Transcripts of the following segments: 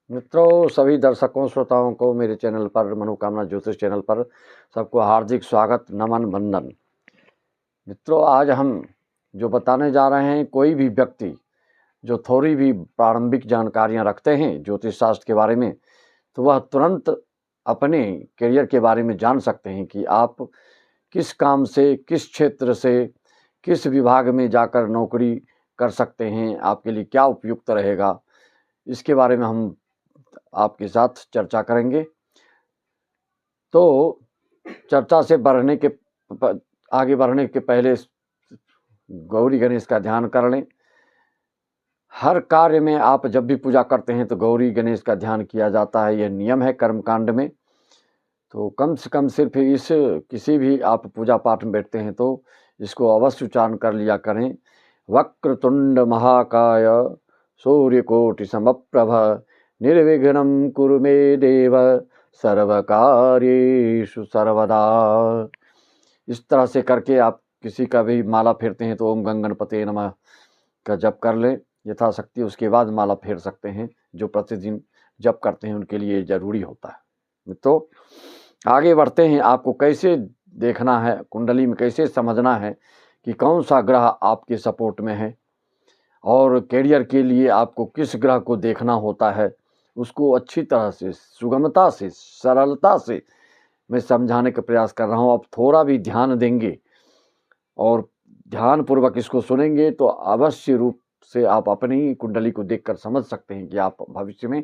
मित्रों, सभी दर्शकों श्रोताओं को मेरे चैनल पर मनोकामना ज्योतिष चैनल पर सबको हार्दिक स्वागत, नमन, वंदन। मित्रों, आज हम जो बताने जा रहे हैं, कोई भी व्यक्ति जो थोड़ी भी प्रारंभिक जानकारियां रखते हैं ज्योतिष शास्त्र के बारे में, तो वह तुरंत अपने करियर के बारे में जान सकते हैं कि आप किस काम से, किस क्षेत्र से, किस विभाग में जाकर नौकरी कर सकते हैं, आपके लिए क्या उपयुक्त रहेगा। इसके बारे में हम आपके साथ चर्चा करेंगे। तो चर्चा से आगे बढ़ने के पहले गौरी गणेश का ध्यान कर लें। हर कार्य में आप जब भी पूजा करते हैं तो गौरी गणेश का ध्यान किया जाता है, यह नियम है कर्मकांड में। तो कम से कम सिर्फ इस किसी भी आप पूजा पाठ में बैठते हैं तो इसको अवश्य उच्चारण कर लिया करें। वक्रतुंड महाकाय सूर्यकोटि समप्रभ निर्विघ्नं कुरु मे देव सर्वकार्येषु सर्वदा। इस तरह से करके आप किसी का भी माला फेरते हैं तो ओम गंगणपते नमः का जप कर लें यथाशक्ति। उसके बाद माला फेर सकते हैं। जो प्रतिदिन जप करते हैं उनके लिए जरूरी होता है। तो आगे बढ़ते हैं। आपको कैसे देखना है, कुंडली में कैसे समझना है कि कौन सा ग्रह आपके सपोर्ट में है और कैरियर के लिए आपको किस ग्रह को देखना होता है, उसको अच्छी तरह से, सुगमता से, सरलता से मैं समझाने का प्रयास कर रहा हूँ। आप थोड़ा भी ध्यान देंगे और ध्यानपूर्वक इसको सुनेंगे तो अवश्य रूप से आप अपनी ही कुंडली को देखकर समझ सकते हैं कि आप भविष्य में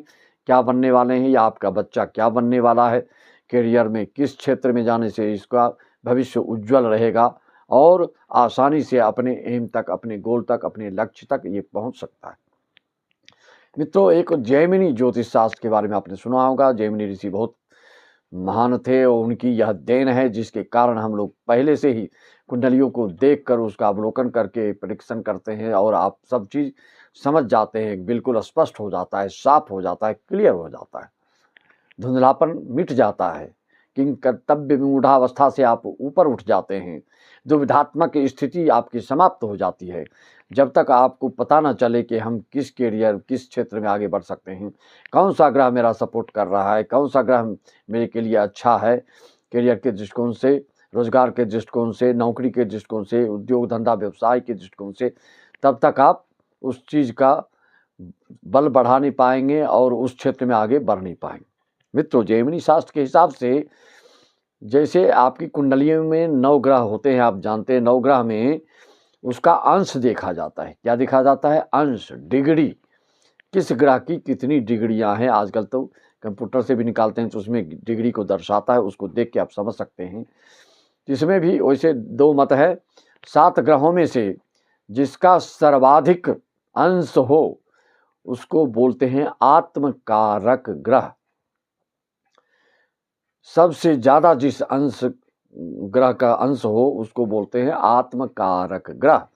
क्या बनने वाले हैं या आपका बच्चा क्या बनने वाला है। कैरियर में किस क्षेत्र में जाने से इसका भविष्य उज्जवल रहेगा और आसानी से अपने एम तक, अपने गोल तक, अपने लक्ष्य तक ये पहुंच सकता है। मित्रों, एक जैमिनी ज्योतिष शास्त्र के बारे में आपने सुना होगा। जैमिनी ऋषि बहुत महान थे और उनकी यह देन है जिसके कारण हम लोग पहले से ही कुंडलियों को देखकर उसका अवलोकन करके प्रेडिक्शन करते हैं और आप सब चीज समझ जाते हैं। बिल्कुल स्पष्ट हो जाता है, साफ हो जाता है, क्लियर हो जाता है, धुंधलापन मिट जाता है। किंग कर्तव्य मूढ़ावस्था से आप ऊपर उठ जाते हैं। दुविधात्मक स्थिति आपकी समाप्त हो जाती है। जब तक आपको पता ना चले कि हम किस कैरियर, किस क्षेत्र में आगे बढ़ सकते हैं, कौन सा ग्रह मेरा सपोर्ट कर रहा है, कौन सा ग्रह मेरे के लिए अच्छा है, कैरियर के दृष्टिकोण से, रोजगार के दृष्टिकोण से, नौकरी के दृष्टिकोण से, उद्योग धंधा व्यवसाय के दृष्टिकोण से, तब तक आप उस चीज का बल बढ़ा नहीं पाएंगे और उस क्षेत्र में आगे बढ़ नहीं पाएंगे। मित्रों, जैमिनी शास्त्र के हिसाब से जैसे आपकी कुंडलियों में 9 ग्रह होते हैं, आप जानते हैं 9 ग्रह में उसका अंश देखा जाता है। क्या देखा जाता है? अंश, डिग्री। किस ग्रह की कितनी डिग्रियां हैं, आजकल तो कंप्यूटर से भी निकालते हैं तो उसमें डिग्री को दर्शाता है, उसको देख के आप समझ सकते हैं। इसमें भी वैसे 2 मत है। 7 ग्रहों में से जिसका सर्वाधिक अंश हो उसको बोलते हैं आत्मकारक ग्रह। सबसे ज्यादा जिस अंश ग्रह का अंश हो उसको बोलते हैं आत्मकारक ग्रह।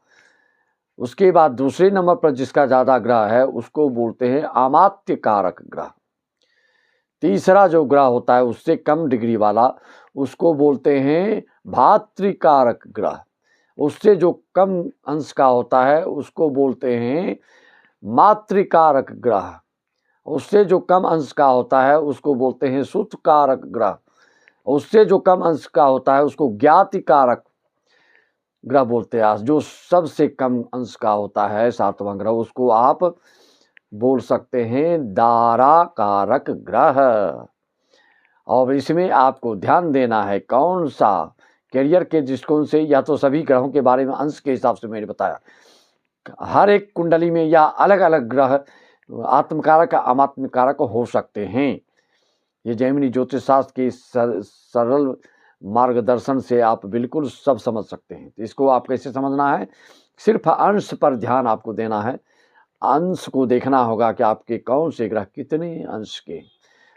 उसके बाद दूसरे नंबर पर जिसका ज्यादा ग्रह है उसको बोलते हैं अमात्य कारक ग्रह। तीसरा जो ग्रह होता है उससे कम डिग्री वाला उसको बोलते हैं भातृकारक ग्रह। उससे जो कम अंश का होता है उसको बोलते हैं मातृकारक ग्रह। उससे जो कम अंश का होता है उसको बोलते हैं सुतकारक ग्रह। उससे जो कम अंश का होता है उसको ज्ञातिकारक ग्रह बोलते हैं। जो सबसे कम अंश का होता है 7वां ग्रह उसको आप बोल सकते हैं दाराकारक ग्रह। और इसमें आपको ध्यान देना है कौन सा कैरियर के दृष्टिकोण से, या तो सभी ग्रहों के बारे में अंश के हिसाब से मैंने बताया, हर एक कुंडली में या अलग अलग ग्रह आत्मकारक अमात्मकारक हो सकते हैं। ये जैमिनी ज्योतिष शास्त्र के सरल मार्गदर्शन से आप बिल्कुल सब समझ सकते हैं। तो इसको आप कैसे समझना है? सिर्फ अंश पर ध्यान आपको देना है। अंश को देखना होगा कि आपके कौन से ग्रह कितने अंश के।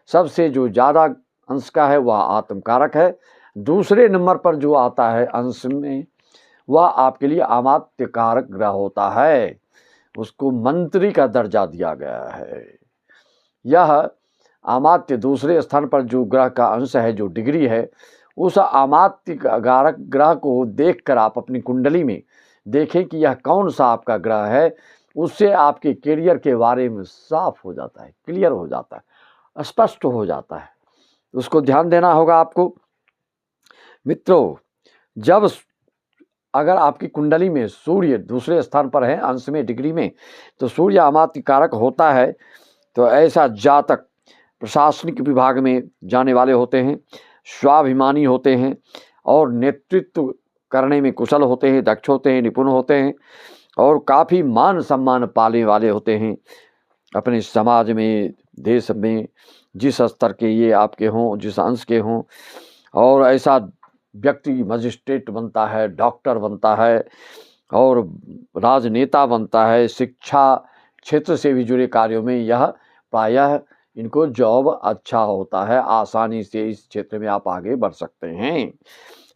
सबसे जो ज्यादा अंश का है वह आत्मकारक है। दूसरे नंबर पर जो आता है अंश में वह आपके लिए अमात्यकारक ग्रह होता है। उसको मंत्री का दर्जा दिया गया है। यह अमात्य दूसरे स्थान पर जो ग्रह का अंश है, जो डिग्री है, उस अमात्य कारक ग्रह को देखकर आप अपनी कुंडली में देखें कि यह कौन सा आपका ग्रह है उससे आपके करियर के बारे में साफ हो जाता है, क्लियर हो जाता है, स्पष्ट हो जाता है। उसको ध्यान देना होगा आपको। मित्रों, जब अगर आपकी कुंडली में सूर्य दूसरे स्थान पर है, अंश में, डिग्री में, तो सूर्य अमात्य कारक होता है। तो ऐसा जातक प्रशासनिक विभाग में जाने वाले होते हैं, स्वाभिमानी होते हैं और नेतृत्व करने में कुशल होते हैं, दक्ष होते हैं, निपुण होते हैं और काफ़ी मान सम्मान पाने वाले होते हैं अपने समाज में, देश में, जिस स्तर के ये आपके हों, जिस अंश के हों। और ऐसा व्यक्ति मजिस्ट्रेट बनता है, डॉक्टर बनता है और राजनेता बनता है। शिक्षा क्षेत्र से भी जुड़े कार्यों में यह प्रायः इनको जॉब अच्छा होता है, आसानी से इस क्षेत्र में आप आगे बढ़ सकते हैं।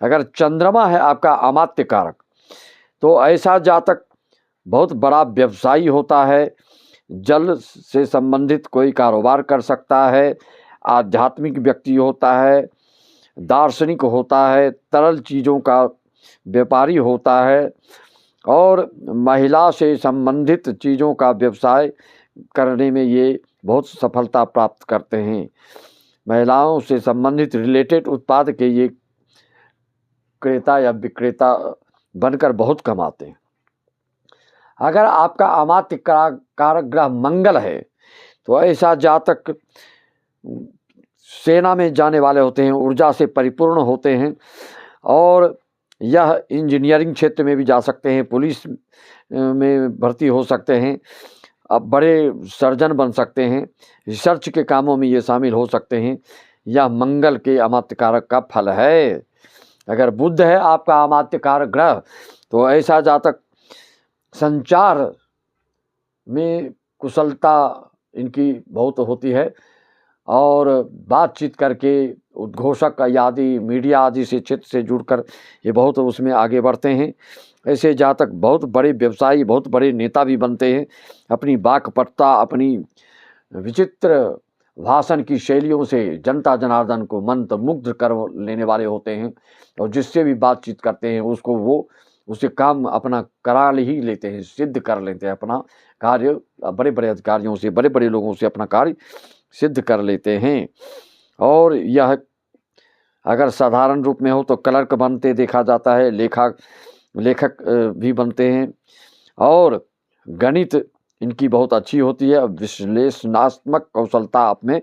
अगर चंद्रमा है आपका अमात्य कारक, तो ऐसा जातक बहुत बड़ा व्यवसायी होता है, जल से संबंधित कोई कारोबार कर सकता है, आध्यात्मिक व्यक्ति होता है, दार्शनिक होता है, तरल चीज़ों का व्यापारी होता है और महिला से संबंधित चीज़ों का व्यवसाय करने में ये बहुत सफलता प्राप्त करते हैं। महिलाओं से संबंधित रिलेटेड उत्पाद के ये क्रेता या विक्रेता बनकर बहुत कमाते हैं। अगर आपका अमात्य कारक ग्रह मंगल है, तो ऐसा जातक सेना में जाने वाले होते हैं, ऊर्जा से परिपूर्ण होते हैं और यह इंजीनियरिंग क्षेत्र में भी जा सकते हैं, पुलिस में भर्ती हो सकते हैं, अब बड़े सर्जन बन सकते हैं, रिसर्च के कामों में ये शामिल हो सकते हैं। यह मंगल के अमात्य कारक का फल है। अगर बुध है आपका अमात्य कारक ग्रह, तो ऐसा जातक संचार में कुशलता इनकी बहुत होती है और बातचीत करके उद्घोषक आदि, मीडिया आदि से क्षेत्र से जुड़कर ये बहुत उसमें आगे बढ़ते हैं। ऐसे जातक बहुत बड़े व्यवसायी, बहुत बड़े नेता भी बनते हैं। अपनी वाक्पटुता, अपनी विचित्र भाषण की शैलियों से जनता जनार्दन को मंत्रमुग्ध कर लेने वाले होते हैं और जिससे भी बातचीत करते हैं उसको वो उसे काम अपना करा ही लेते हैं, सिद्ध कर लेते हैं अपना कार्य। बड़े बड़े अधिकारियों से, बड़े बड़े लोगों से अपना कार्य सिद्ध कर लेते हैं। और यह अगर साधारण रूप में हो तो क्लर्क बनते देखा जाता है, लेखक भी बनते हैं और गणित इनकी बहुत अच्छी होती है। विश्लेषणात्मक कौशलता आप में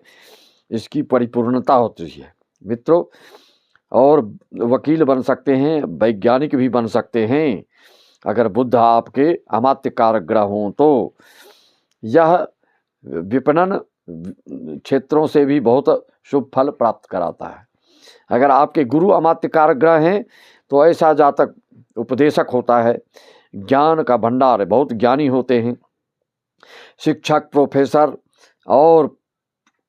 इसकी परिपूर्णता होती है मित्रों। और वकील बन सकते हैं, वैज्ञानिक भी बन सकते हैं अगर बुध आपके अमात्य कारक ग्रह हों तो। यह विपणन क्षेत्रों से भी बहुत शुभ फल प्राप्त कराता है। अगर आपके गुरु अमात्य कारक ग्रह हैं, तो ऐसा जातक उपदेशक होता है, ज्ञान का भंडार है, बहुत ज्ञानी होते हैं। शिक्षक, प्रोफेसर और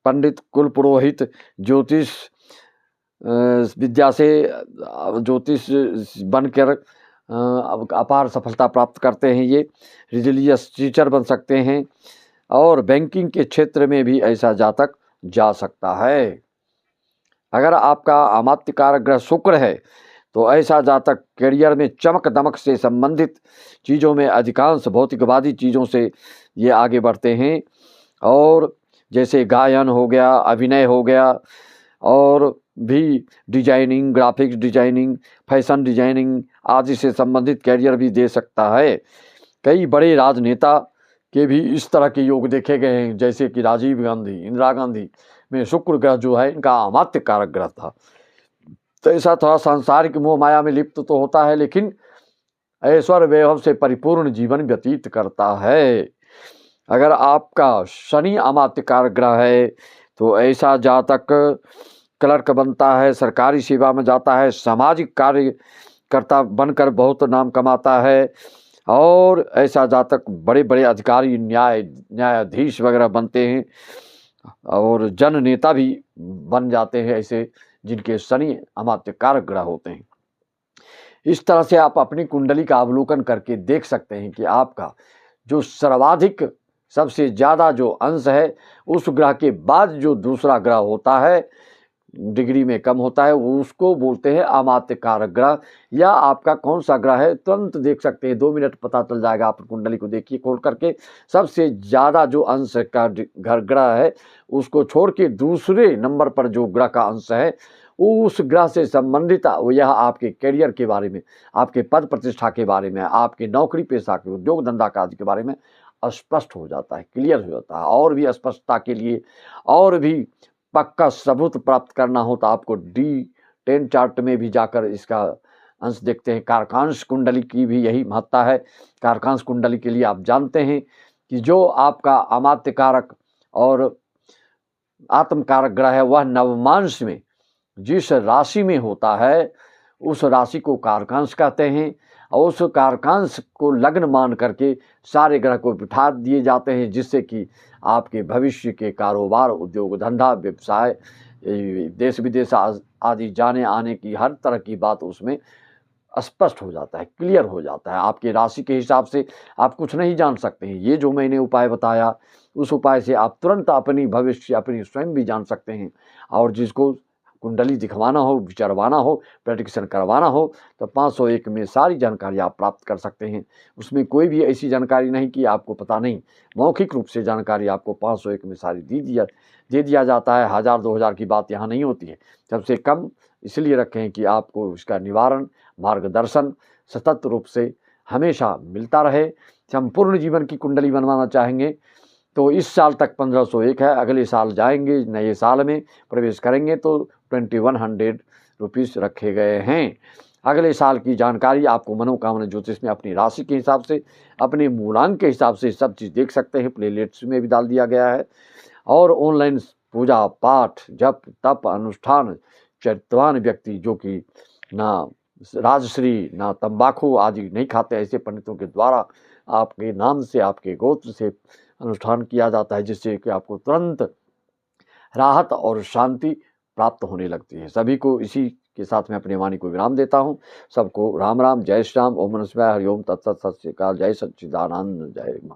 पंडित, कुल पुरोहित, ज्योतिष विद्या से ज्योतिष बनकर अपार सफलता प्राप्त करते हैं। ये रिलीजियस टीचर बन सकते हैं और बैंकिंग के क्षेत्र में भी ऐसा जातक जा सकता है। अगर आपका अमात्य कारक ग्रह शुक्र है, तो ऐसा जातक करियर में चमक दमक से संबंधित चीज़ों में, अधिकांश भौतिकवादी चीज़ों से ये आगे बढ़ते हैं और जैसे गायन हो गया, अभिनय हो गया और भी designing, graphics designing, fashion designing आदि से संबंधित करियर भी दे सकता है। कई बड़े राजनेता के भी इस तरह के योग देखे गए हैं, जैसे कि राजीव गांधी, इंदिरा गांधी में शुक्र ग्रह जो है इनका अमात्य कारक ग्रह था। तो ऐसा थोड़ा सांसारिक मोह माया में लिप्त तो होता है, लेकिन ऐश्वर्य वैभव से परिपूर्ण जीवन व्यतीत करता है। अगर आपका शनि अमात्य कारक ग्रह है, तो ऐसा जातक क्लर्क बनता है, सरकारी सेवा में जाता है, सामाजिक कार्यकर्ता बनकर बहुत नाम कमाता है और ऐसा जातक बड़े बड़े अधिकारी, न्यायाधीश वगैरह बनते हैं और जन नेता भी बन जाते हैं, ऐसे जिनके शनि अमात्य कारक ग्रह होते हैं। इस तरह से आप अपनी कुंडली का अवलोकन करके देख सकते हैं कि आपका जो सर्वाधिक सबसे ज़्यादा जो अंश है, उस ग्रह के बाद जो दूसरा ग्रह होता है डिग्री में कम होता है, उसको बोलते हैं अमात्य कारक ग्रह। या आपका कौन सा ग्रह है तुरंत देख सकते हैं, 2 मिनट पता चल जाएगा। आप कुंडली को देखिए खोल करके, सबसे ज़्यादा जो अंश का घर ग्रह है उसको छोड़ के दूसरे नंबर पर जो ग्रह का अंश है उस ग्रह से संबंधित यह आपके करियर के बारे में, आपके पद प्रतिष्ठा के बारे में, आपके नौकरी पेशा के, उद्योग धंधा कार्य के बारे में स्पष्ट हो जाता है, क्लियर हो जाता है। और भी स्पष्टता के लिए और भी पक्का सबूत प्राप्त करना हो तो आपको D10 चार्ट में भी जाकर इसका अंश देखते हैं। कारकांश कुंडली की भी यही महत्ता है। कारकांश कुंडली के लिए आप जानते हैं कि जो आपका अमात्य कारक और आत्म कारक ग्रह है वह नवमांश में जिस राशि में होता है उस राशि को कारकांश कहते हैं, और उस कारकांश को लग्न मान करके सारे ग्रह को बिठा दिए जाते हैं, जिससे कि आपके भविष्य के कारोबार, उद्योग धंधा, व्यवसाय, देश विदेश आदि जाने आने की हर तरह की बात उसमें स्पष्ट हो जाता है, क्लियर हो जाता है। आपके राशि के हिसाब से आप कुछ नहीं जान सकते हैं। ये जो मैंने उपाय बताया उस उपाय से आप तुरंत अपनी भविष्य, अपनी स्वयं भी जान सकते हैं। और जिसको कुंडली दिखवाना हो, विचारवाना हो, प्रेडिक्शन करवाना हो तो 501 में सारी जानकारी आप प्राप्त कर सकते हैं। उसमें कोई भी ऐसी जानकारी नहीं कि आपको पता नहीं, मौखिक रूप से जानकारी आपको 501 में सारी दे दिया जाता है। 1000-2000 की बात यहाँ नहीं होती है। सबसे कम इसलिए रखें कि आपको इसका निवारण, मार्गदर्शन सतत रूप से हमेशा मिलता रहे। संपूर्ण जीवन की कुंडली बनवाना चाहेंगे तो इस साल तक 1501 है, अगले साल जाएंगे, नए साल में प्रवेश करेंगे तो 2100 रुपीज़ रखे गए हैं। अगले साल की जानकारी आपको मनोकामना ज्योतिष में अपनी राशि के हिसाब से, अपने मूलांक के हिसाब से सब चीज़ देख सकते हैं। प्लेलिस्ट में भी डाल दिया गया है। और ऑनलाइन पूजा पाठ, जप तप अनुष्ठान, चरित्रवान व्यक्ति जो कि ना राजश्री ना तंबाकू आदि नहीं खाते, ऐसे पंडितों के द्वारा आपके नाम से, आपके गोत्र से अनुष्ठान किया जाता है, जिससे कि आपको तुरंत राहत और शांति प्राप्त होने लगती है। सभी को इसी के साथ में अपनी वाणी को विराम देता हूँ। सबको राम राम, जय श्री राम, ओम नमः शिवाय, हरि ओम तत्सत, सत श्री अकाल, जय सच्चिदानंद, जय मां।